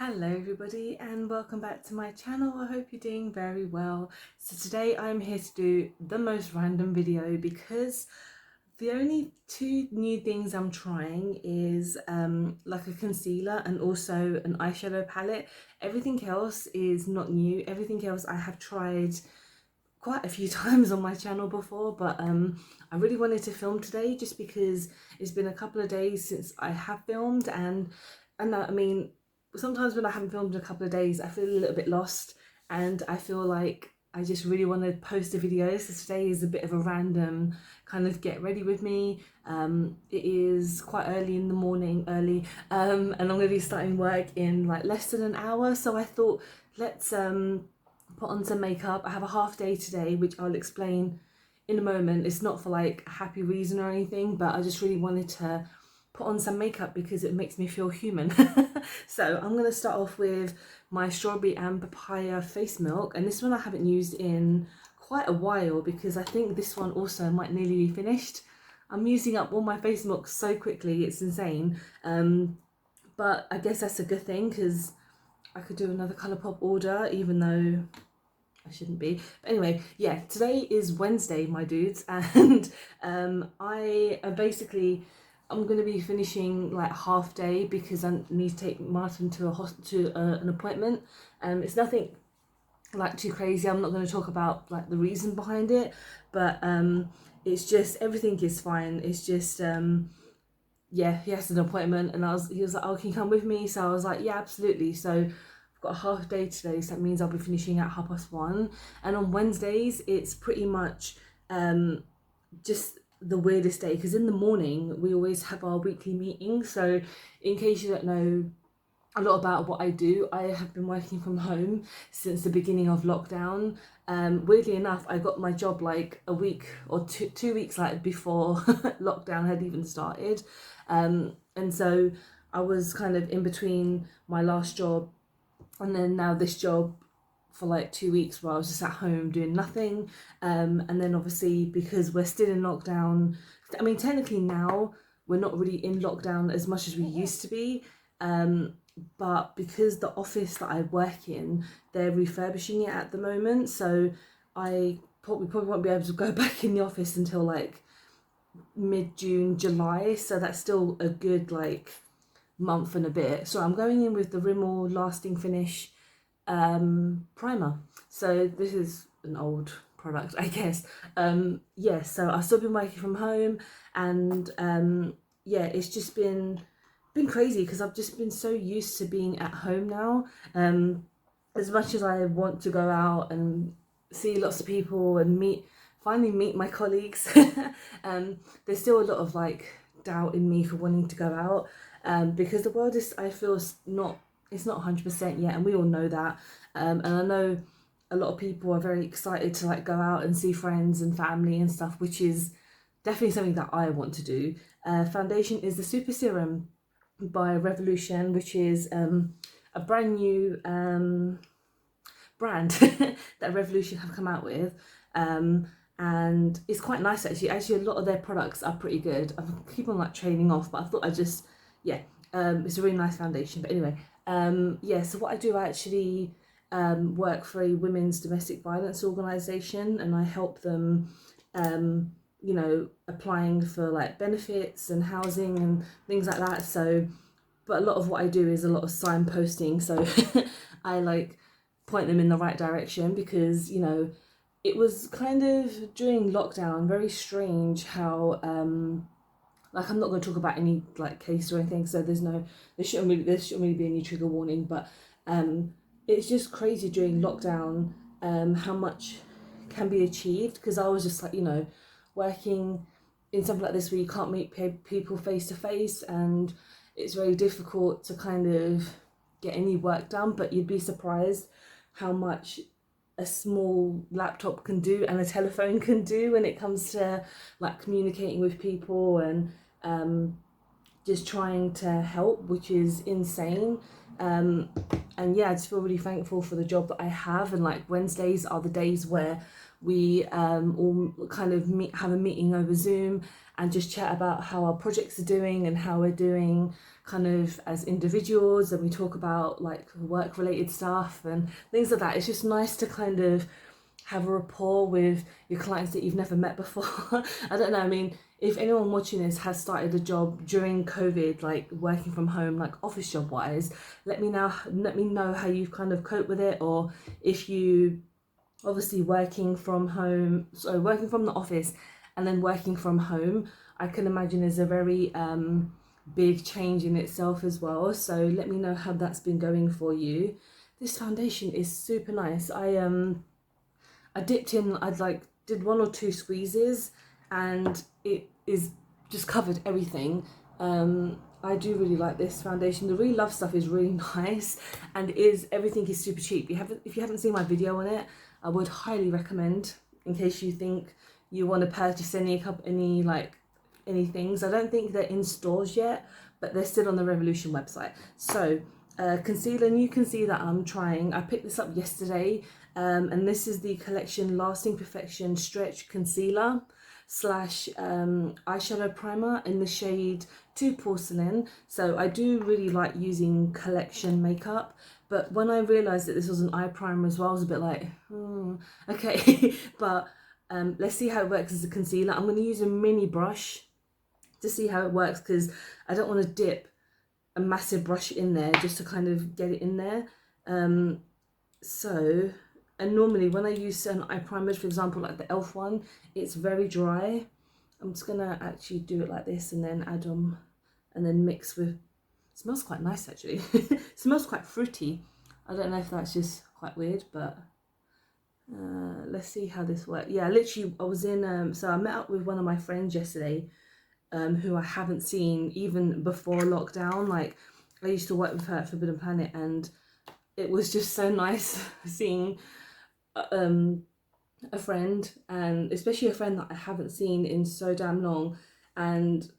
Hello everybody and welcome back to my channel. I hope you're doing very well. So today I'm here to do the most random video because the only two new things I'm trying is like a concealer and also an eyeshadow palette. Everything else is not new. Everything else I have tried quite a few times on my channel before, but I really wanted to film today just because it's been a couple of days since I have filmed, and I mean, sometimes when I haven't filmed in a couple of days I feel a little bit lost and I feel like I just really want to post a video. So today is a bit of a random kind of get ready with me. It is quite early in the morning, and I'm going to be starting work in like less than an hour, so I thought let's put on some makeup. I have a half day today, which I'll explain in a moment. It's not for like a happy reason or anything, but I just really wanted to put on some makeup because it makes me feel human. So I'm going to start off with my strawberry and papaya face milk, and this one I haven't used in quite a while because I think this one also might nearly be finished. I'm using up all my face milk so quickly, it's insane. But I guess that's a good thing because I could do another Colourpop order even though I shouldn't be. But anyway, yeah, today is Wednesday, my dudes, and I am basically, I'm going to be finishing like half day because I need to take Martin to an appointment. It's nothing like too crazy. I'm not going to talk about like the reason behind it, but it's just everything is fine. It's just yeah, he has an appointment, and he was like, oh, can you come with me? So I was like, yeah, absolutely. So I've got a half day today, so that means I'll be finishing at 1:30. And on Wednesdays it's pretty much just the weirdest day because in the morning we always have our weekly meeting. So in case you don't know a lot about what I do, I have been working from home since the beginning of lockdown. Weirdly enough, I got my job like a week or two weeks like before lockdown had even started. And so I was kind of in between my last job and then now this job for like 2 weeks where I was just at home doing nothing. And then obviously because we're still in lockdown, I mean technically now we're not really in lockdown as much as we used to be, but because the office that I work in, they're refurbishing it at the moment, so I probably won't be able to go back in the office until like mid-June, July, so that's still a good like month and a bit. So I'm going in with the Rimmel Lasting Finish primer. So this is an old product, I guess. Yeah, so I've still been working from home, and yeah, it's just been crazy because I've just been so used to being at home now. As much as I want to go out and see lots of people and finally meet my colleagues, there's still a lot of like doubt in me for wanting to go out, because the world is, I feel, it's not 100% yet, and we all know that. And I know a lot of people are very excited to like go out and see friends and family and stuff, which is definitely something that I want to do. Foundation is the Super Serum by Revolution, which is a brand new brand that Revolution have come out with, and it's quite nice actually. Actually, a lot of their products are pretty good. I keep on like training off, but I thought I just, yeah, it's a really nice foundation. But anyway, yeah, so what I do, I actually work for a women's domestic violence organisation, and I help them you know, applying for like benefits and housing and things like that. So, but a lot of what I do is a lot of signposting, so I like point them in the right direction because, you know, it was kind of during lockdown very strange how like, I'm not going to talk about any like case or anything, so there shouldn't really be any trigger warning, but it's just crazy during lockdown how much can be achieved, because I was just like, you know, working in something like this where you can't meet people face to face, and it's very difficult to kind of get any work done, but you'd be surprised how much a small laptop can do and a telephone can do when it comes to like communicating with people and just trying to help, which is insane. And yeah, I just feel really thankful for the job that I have, and like Wednesdays are the days where we all kind of have a meeting over Zoom, and just chat about how our projects are doing and how we're doing kind of as individuals, and we talk about like work related stuff and things like that. It's just nice to kind of have a rapport with your clients that you've never met before. I don't know, I mean, if anyone watching this has started a job during COVID, like working from home, like office job wise, let me know how you've kind of coped with it, or if you obviously working from home, so working from the office and then working from home, I can imagine is a very big change in itself as well. So let me know how that's been going for you. This foundation is super nice. I dipped in, did 1 or 2 squeezes and it is just covered everything. I do really like this foundation. The Really Love stuff is really nice, and everything is super cheap. If you haven't seen my video on it, I would highly recommend, in case you think you want to purchase any things. I don't think they're in stores yet, but they're still on the Revolution website. So concealer, and you can see that I'm trying. I picked this up yesterday, and this is the collection Lasting Perfection Stretch Concealer / eyeshadow primer in the shade 2 Porcelain. So I do really like using collection makeup, but when I realised that this was an eye primer as well, I was a bit like, okay. But let's see how it works as a concealer. I'm going to use a mini brush to see how it works, because I don't want to dip a massive brush in there just to kind of get it in there. And normally when I use certain eye primers, for example like the e.l.f. one, it's very dry. I'm just gonna actually do it like this and then add them and then mix with, it smells quite nice actually. It smells quite fruity. I don't know if that's just quite weird, but let's see how this works. Yeah, literally I was in, so I met up with one of my friends yesterday, who I haven't seen even before lockdown. Like, I used to work with her at Forbidden Planet, and it was just so nice seeing a friend, and especially a friend that I haven't seen in so damn long. And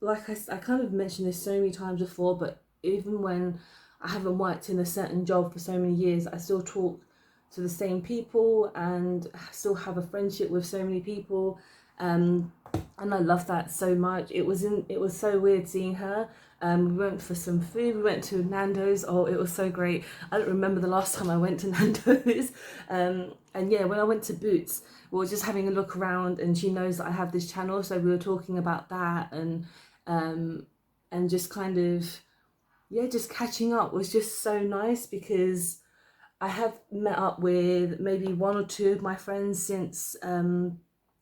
like I kind of mentioned this so many times before, but even when I haven't worked in a certain job for so many years, I still talk to the same people and still have a friendship with so many people. And I love that so much. It was so weird seeing her. We went for some food. We went to Nando's. Oh, it was so great. I don't remember the last time I went to Nando's. And yeah, when I went to Boots, we were just having a look around, and she knows that I have this channel, so we were talking about that, and just kind of, yeah, just catching up was just so nice, because I have met up with maybe 1 or 2 of my friends since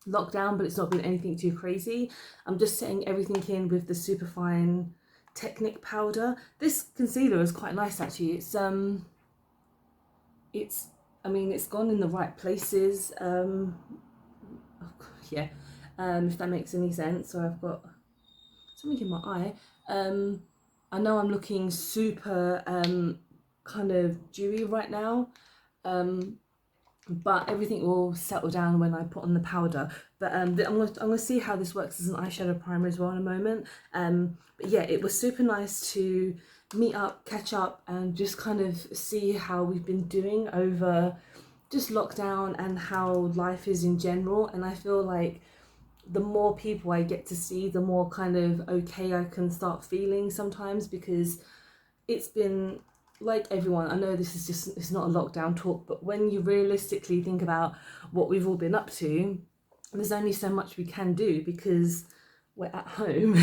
lockdown, but it's not been anything too crazy. I'm just setting everything in with the Superfine Technic powder. This concealer is quite nice actually. It's gone in the right places. Yeah, if that makes any sense. So I've got something in my eye. I know I'm looking super kind of dewy right now, but everything will settle down when I put on the powder. But I'm gonna see how this works as an eyeshadow primer as well in a moment. But yeah, it was super nice to meet up, catch up, and just kind of see how we've been doing over just lockdown and how life is in general. And I feel like the more people I get to see, the more kind of okay I can start feeling sometimes, because it's been, like everyone, I know this is just, it's not a lockdown talk, but when you realistically think about what we've all been up to, there's only so much we can do because we're at home.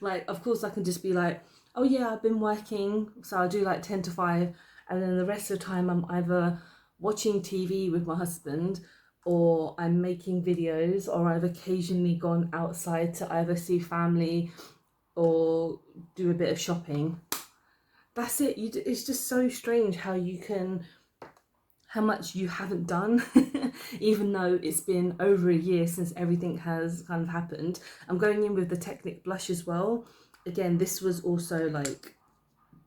Like, of course I can just be like, oh yeah, I've been working, so I do like 10 to 5, and then the rest of the time I'm either watching TV with my husband, or I'm making videos, or I've occasionally gone outside to either see family or do a bit of shopping. That's it. It's just so strange how much you haven't done, even though it's been over a year since everything has kind of happened. I'm going in with the Technic Blush as well. Again, this was also like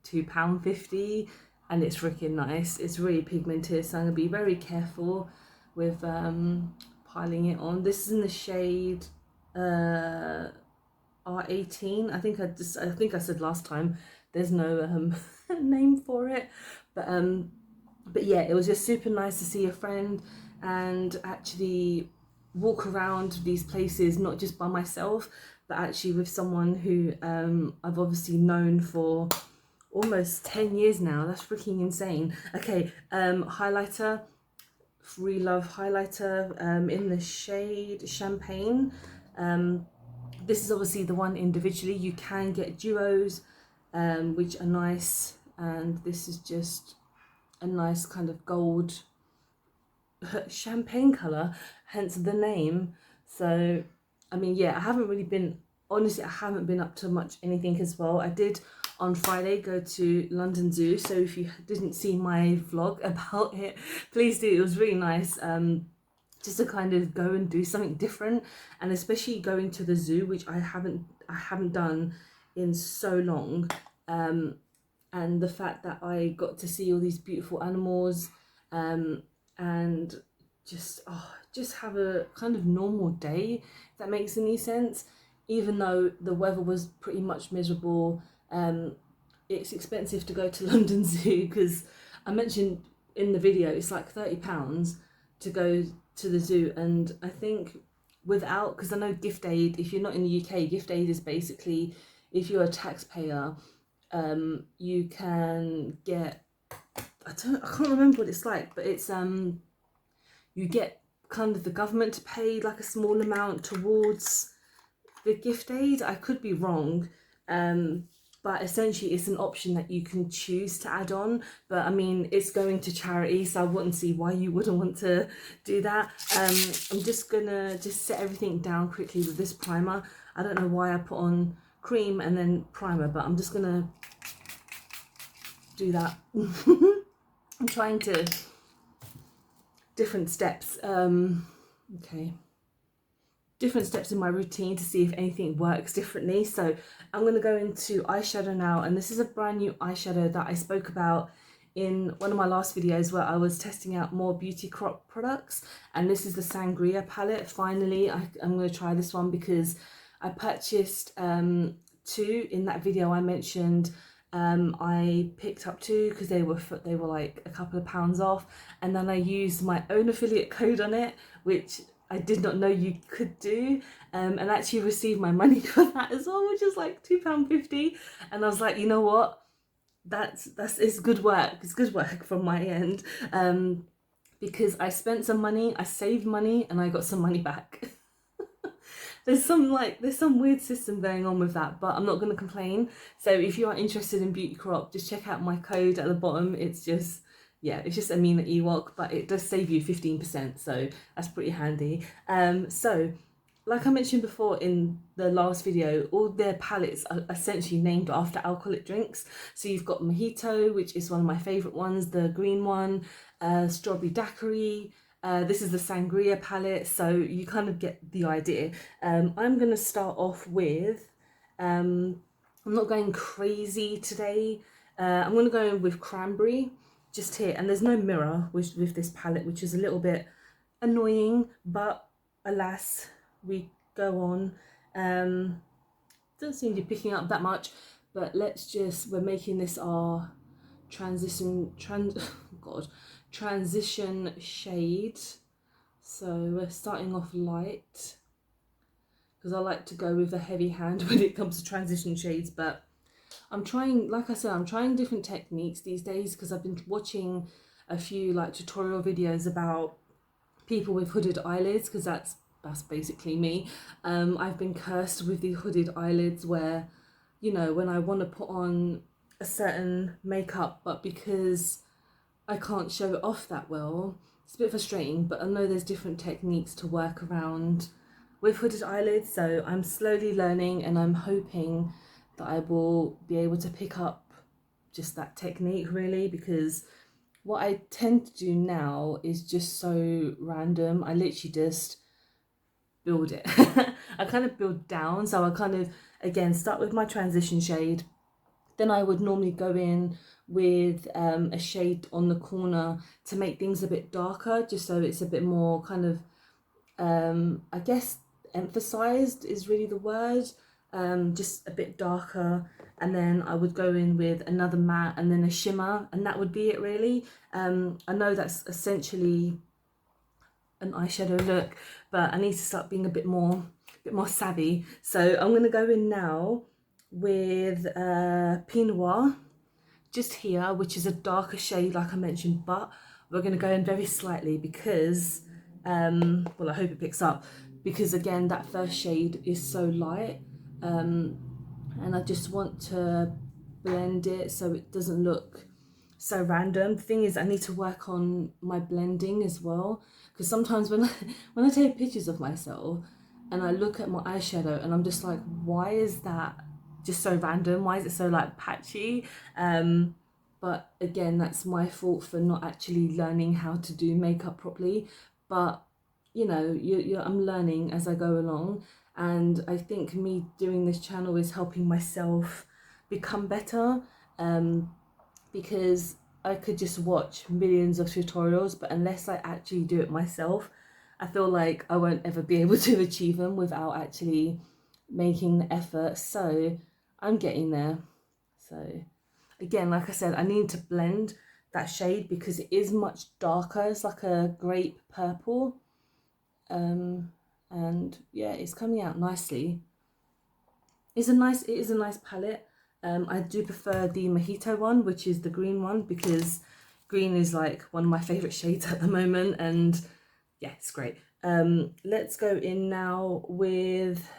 £2.50, and it's freaking nice. It's really pigmented, so I'm gonna be very careful with piling it on. This is in the shade R18. I think I said last time there's no name for it, but yeah, it was just super nice to see a friend. And actually walk around these places not just by myself, but actually with someone who I've obviously known for almost 10 years now. That's freaking insane. Okay, highlighter. Really love highlighter in the shade Champagne. This is obviously the one individually. You can get duos, which are nice, and this is just a nice kind of gold champagne color, hence the name. So I mean, yeah, I haven't really been, honestly, I haven't been up to much anything as well. I did on Friday go to London Zoo, so if you didn't see my vlog about it, please do. It was really nice, just to kind of go and do something different, and especially going to the zoo, which I haven't done in so long, and the fact that I got to see all these beautiful animals, and just have a kind of normal day, if that makes any sense. Even though the weather was pretty much miserable, it's expensive to go to London Zoo, because I mentioned in the video it's like £30 to go to the zoo, and I think without, because I know gift aid, if you're not in the UK, gift aid is basically, if you're a taxpayer, you can get, I can't remember what it's like, but it's you get kind of the government to pay like a small amount towards the gift aid. I could be wrong, but essentially it's an option that you can choose to add on. But I mean, it's going to charity, so I wouldn't see why you wouldn't want to do that. I'm just gonna set everything down quickly with this primer. I don't know why I put on cream and then primer, but I'm just gonna do that. I'm trying to different steps, okay, different steps in my routine to see if anything works differently. So I'm going to go into eyeshadow now, and this is a brand new eyeshadow that I spoke about in one of my last videos where I was testing out more beauty crop products, and this is the Sangria palette. Finally, I'm going to try this one because I purchased two in that video I mentioned. I picked up two because they were like a couple of pounds off, and then I used my own affiliate code on it, which I did not know you could do, and actually received my money for that as well, which is like £2.50. And I was like, you know what, it's good work. It's good work from my end, because I spent some money, I saved money, and I got some money back. There's some weird system going on with that, but I'm not going to complain. So if you are interested in beauty crop, just check out my code at the bottom. It's just, yeah, it's just Ameena Ewok, but it does save you 15%, so that's pretty handy. So like I mentioned before in the last video, all their palettes are essentially named after alcoholic drinks. So you've got Mojito, which is one of my favorite ones, the green one, strawberry daiquiri. This is the Sangria palette, so you kind of get the idea. I'm going to start off with, I'm not going crazy today. I'm going to go with cranberry just here, and there's no mirror with this palette, which is a little bit annoying, but alas, we go on. Doesn't seem to be picking up that much, but we're making this our transition shade. So we're starting off light, because I like to go with a heavy hand when it comes to transition shades. But I'm trying, like I said, I'm trying different techniques these days, because I've been watching a few like tutorial videos about people with hooded eyelids, because that's basically me. I've been cursed with the hooded eyelids, where, you know, when I want to put on a certain makeup, but because I can't show it off that well, it's a bit frustrating. But I know there's different techniques to work around with hooded eyelids, so I'm slowly learning, and I'm hoping that I will be able to pick up just that technique, really, because what I tend to do now is just so random. I literally just build it. I kind of build down, so I kind of, again, start with my transition shade. Then I would normally go in with a shade on the corner to make things a bit darker, just so it's a bit more kind of, I guess, emphasized is really the word, just a bit darker. And then I would go in with another matte and then a shimmer, and that would be it, really. I know that's essentially an eyeshadow look, but I need to start being a bit more savvy. So I'm going to go in now with Pinot Noir, just here, which is a darker shade like I mentioned, but we're going to go in very slightly because, well, I hope it picks up, because again, that first shade is so light, and I just want to blend it so it doesn't look so random. The thing is, I need to work on my blending as well, because sometimes when when I take pictures of myself and I look at my eyeshadow and I'm just like, why is that just so random? Why is it so like patchy? But again, that's my fault for not actually learning how to do makeup properly. But you know, I'm learning as I go along, and I think me doing this channel is helping myself become better. Because I could just watch millions of tutorials, but unless I actually do it myself, I feel like I won't ever be able to achieve them without actually making the effort. So I'm getting there. So again, like I said, I need to blend that shade because it is much darker. It's like a grape purple. And yeah, it's coming out nicely. It is a nice palette. I do prefer the Mojito one, which is the green one, because green is like one of my favorite shades at the moment, and yeah, it's great. Let's go in now with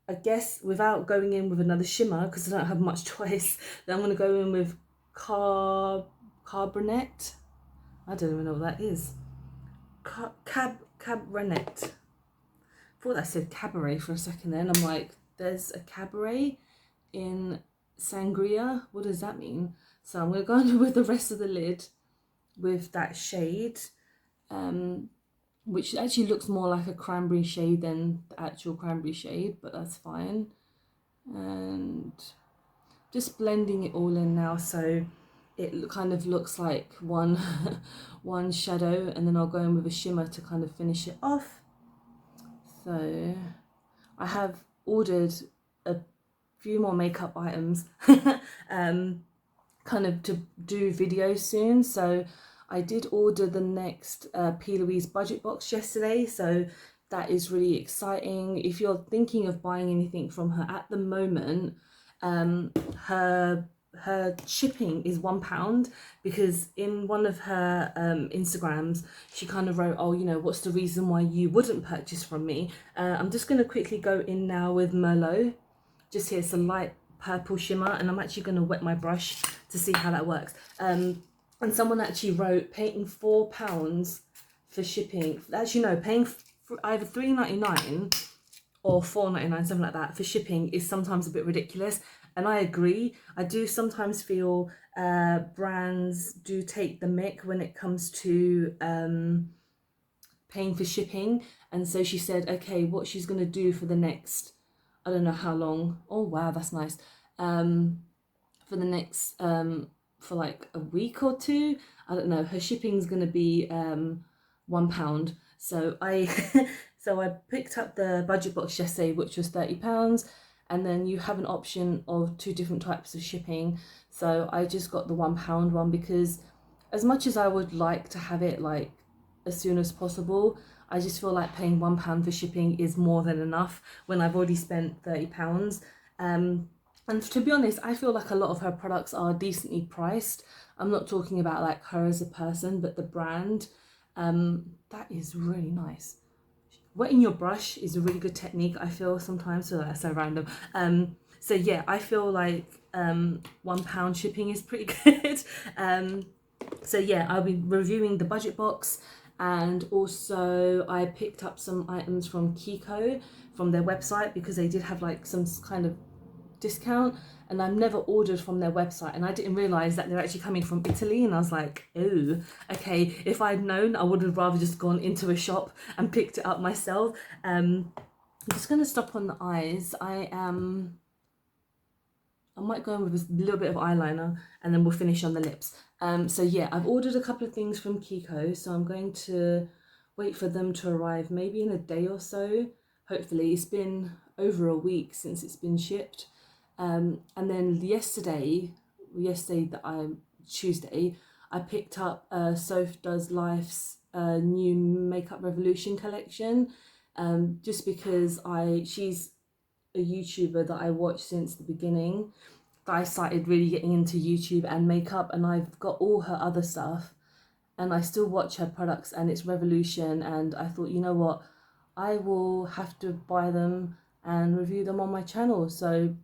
I guess without going in with another shimmer, because I don't have much choice, then I'm going to go in with Carbonet. I don't even know what that is. Cabernet. I thought I said cabaret for a second then. I'm like, there's a cabaret in Sangria. What does that mean? So I'm going to go on with the rest of the lid with that shade, which actually looks more like a cranberry shade than the actual cranberry shade, but that's fine. And just blending it all in now, so it kind of looks like one one shadow, and then I'll go in with a shimmer to kind of finish it off. So I have ordered a few more makeup items kind of to do videos soon. So I did order the next P. Louise budget box yesterday, so that is really exciting. If you're thinking of buying anything from her at the moment, her shipping is £1, because in one of her Instagrams she kind of wrote, oh, you know, what's the reason why you wouldn't purchase from me. I'm just going to quickly go in now with Merlot. Just here, it's a light purple shimmer, and I'm actually going to wet my brush to see how that works. And someone actually wrote, paying £4 for shipping, actually no, paying for either £3.99 or £4.99, something like that, for shipping is sometimes a bit ridiculous. And I agree. I do sometimes feel brands do take the mick when it comes to paying for shipping. And so she said, okay, what she's going to do for the next, I don't know how long. Oh, wow, that's nice. For the next, for like a week or two, I don't know, her shipping's going to be £1. So so I picked up the budget box yesterday, which was £30, and then you have an option of 2 different types of shipping. So I just got the £1 one, because as much as I would like to have it like as soon as possible, I just feel like paying £1 for shipping is more than enough when I've already spent £30. And to be honest, I feel like a lot of her products are decently priced. I'm not talking about like her as a person, but the brand. That is really nice. Wetting your brush is a really good technique, I feel sometimes. So that's so random. So yeah, I feel like £1 shipping is pretty good. So yeah, I'll be reviewing the budget box, and also I picked up some items from Kiko from their website, because they did have like some kind of discount, and I've never ordered from their website, and I didn't realize that they're actually coming from Italy, and I was like, oh, okay, if I'd known, I would have rather just gone into a shop and picked it up myself. I'm just going to stop on the eyes. I might go in with a little bit of eyeliner, and then we'll finish on the lips. So yeah, I've ordered a couple of things from Kiko, so I'm going to wait for them to arrive maybe in a day or so. Hopefully. It's been over a week since it's been shipped. And then Tuesday, I picked up Soph Does Life's new Makeup Revolution collection, just because she's a YouTuber that I watched since the beginning. That I started really getting into YouTube and makeup, and I've got all her other stuff, and I still watch her products, and it's Revolution. And I thought, you know what, I will have to buy them and review them on my channel. So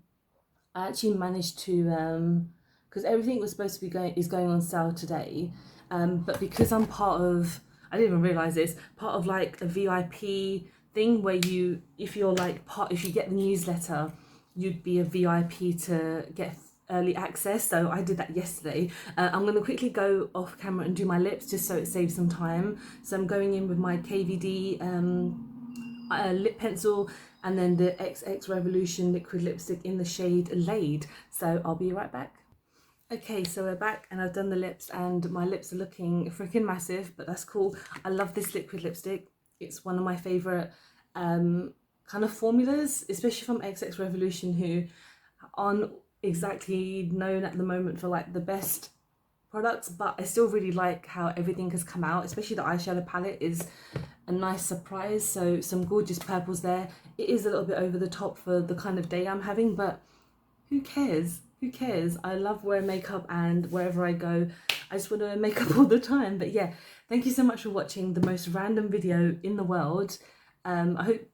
I actually managed to, because everything was supposed to be going on sale today, but because I'm part of, I didn't even realize this, part of like a VIP thing where if you get the newsletter, you'd be a VIP to get early access. So I did that yesterday. I'm going to quickly go off camera and do my lips just so it saves some time. So I'm going in with my KVD lip pencil and then the XX Revolution liquid lipstick in the shade Laid. So I'll be right back. Okay, so we're back and I've done the lips and my lips are looking freaking massive, but that's cool. I love this liquid lipstick. It's one of my favourite kind of formulas, especially from XX Revolution, who aren't exactly known at the moment for like the best products, but I still really like how everything has come out, especially the eyeshadow palette is a nice surprise. So some gorgeous purples there. It is a little bit over the top for the kind of day I'm having, but who cares? Who cares? I love wearing makeup, and wherever I go I just want to wear makeup all the time. But yeah, thank you so much for watching the most random video in the world. I hope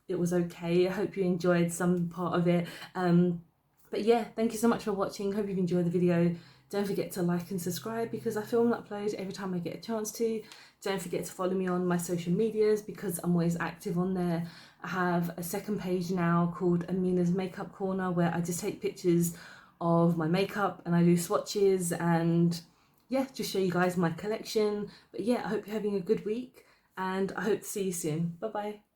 it was okay. I hope you enjoyed some part of it. But yeah, thank you so much for watching. Hope you've enjoyed the video. Don't forget to like and subscribe because I film and upload every time I get a chance to. Don't forget to follow me on my social medias because I'm always active on there. I have a second page now called Ameena's Makeup Corner where I just take pictures of my makeup and I do swatches and yeah, just show you guys my collection. But yeah, I hope you're having a good week and I hope to see you soon. Bye bye.